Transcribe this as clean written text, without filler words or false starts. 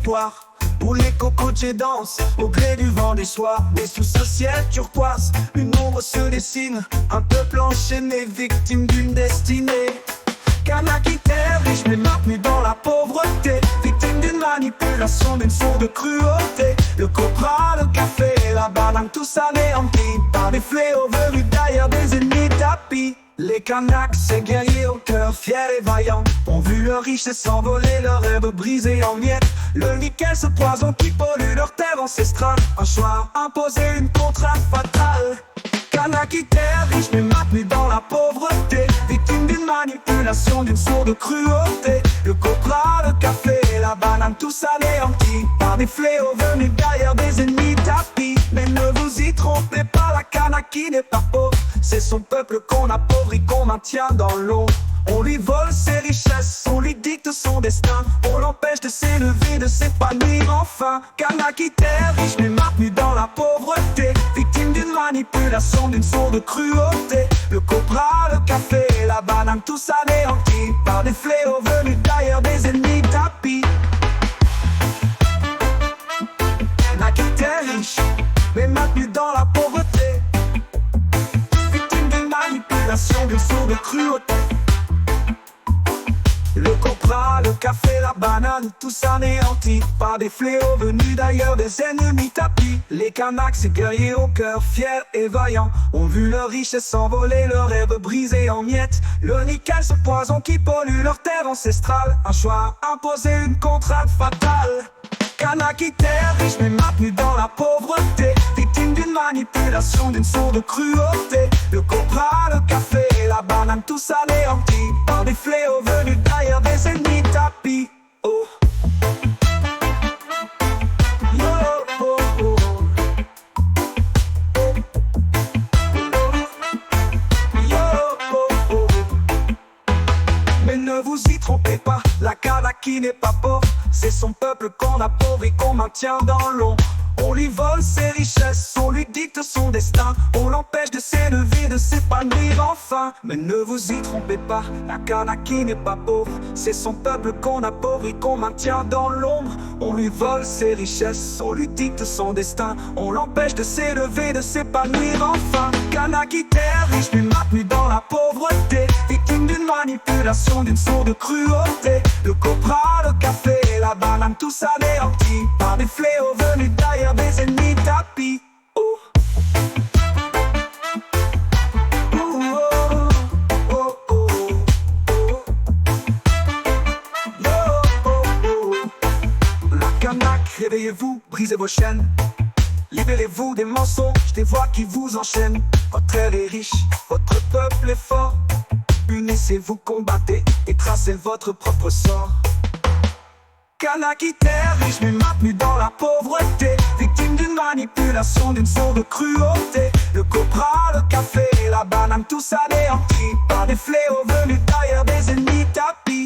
espoir. Où les cocotiers dansent au gré du vent des soirs. Des sous ce ciel turquoise, une ombre se dessine. Un peuple enchaîné, victime d'une destinée. Kanaki terre riche mais maintenu dans la pauvreté. Victime d'une manipulation, d'une sourde cruauté. Le copra, le café et la banane, tous anéantis par des fléaux venus d'ailleurs, des ennemis tapis. Les Kanaks, ces guerriers au cœur fiers et vaillants, ont vu leur richesse s'envoler, leurs rêves brisés en miettes. Le nickel, ce poison qui pollue leur terre ancestrale. Un choix imposé, une contrainte fatale. Kanaki terre riche mais maintenu dans la pauvreté. Victime d'une manipulation, d'une sourde cruauté. Le copra, le café et la banane, tous anéantis par des fléaux venus d'ailleurs, des ennemis tapis. Mais ne vous y trompez pas, la Kanaki n'est pas pauvre. C'est son peuple qu'on appauvrit, qu'on maintient dans l'eau. On lui vole ses richesses, on lui dicte son destin. On l'empêche de s'élever, de s'épanouir enfin. Kanaki terre riche mais maintenu dans la pauvreté. Victime d'une manipulation, d'une sourde cruauté. Le copra, le café et la banane, tous anéantis par des fléaux venus d'ailleurs, des ennemis tapis. Kanaki terre riche mais maintenu dans la pauvreté. Victime d'une manipulation, d'une sourde cruauté. Le copra, le café, la banane, tous anéantis par des fléaux venus d'ailleurs, des ennemis tapis. Les Kanaks, ces guerriers au cœur fiers et vaillants, ont vu leur richesse s'envoler, leurs rêves brisés en miettes. Le nickel, ce poison qui pollue leur terre ancestrale. Un choix imposé, une contrainte fatale. Kanaki terre riche mais maintenu dans la pauvreté. Victime d'une manipulation, d'une sourde cruauté. Le copra, le café et la banane, tous anéantis par des fléaux venus d'ailleurs, des ennemis tapis. Oh. Yo, oh, oh. Yo, oh, oh. Mais ne vous y trompez pas, la Kanaki n'est pas pauvre. C'est son peuple qu'on appauvrit, qu'on maintient dans l'ombre. On lui vole ses richesses, on lui dicte son destin. On l'empêche de s'élever, de s'épanouir enfin. Mais ne vous y trompez pas, la Kanaki n'est pas pauvre. C'est son peuple qu'on appauvrit, qu'on maintient dans l'ombre. On lui vole ses richesses, on lui dicte son destin. On l'empêche de s'élever, de s'épanouir enfin. Kanaki terre riche mais maintenu dans la pauvreté. Victime d'une manipulation, d'une sourde cruauté. Le copra, le café et la banane, tous anéantis par des fléaux venus d'ailleurs, des ennemis tapis. Oh. Oh, oh, oh, oh, oh. Yo, oh, oh. La Kanak, réveillez-vous, brisez vos chaînes. Libérez-vous des mensonges, des voix qui vous enchaînent. Votre terre est riche, votre peuple est fort. Unissez-vous, combattez et tracez votre propre sort. Kanaki terre riche mais maintenu dans la pauvreté. Victime d'une manipulation, d'une sourde cruauté. Le copra, le café et la banane, tous anéantis par des fléaux venus d'ailleurs, des ennemis tapis.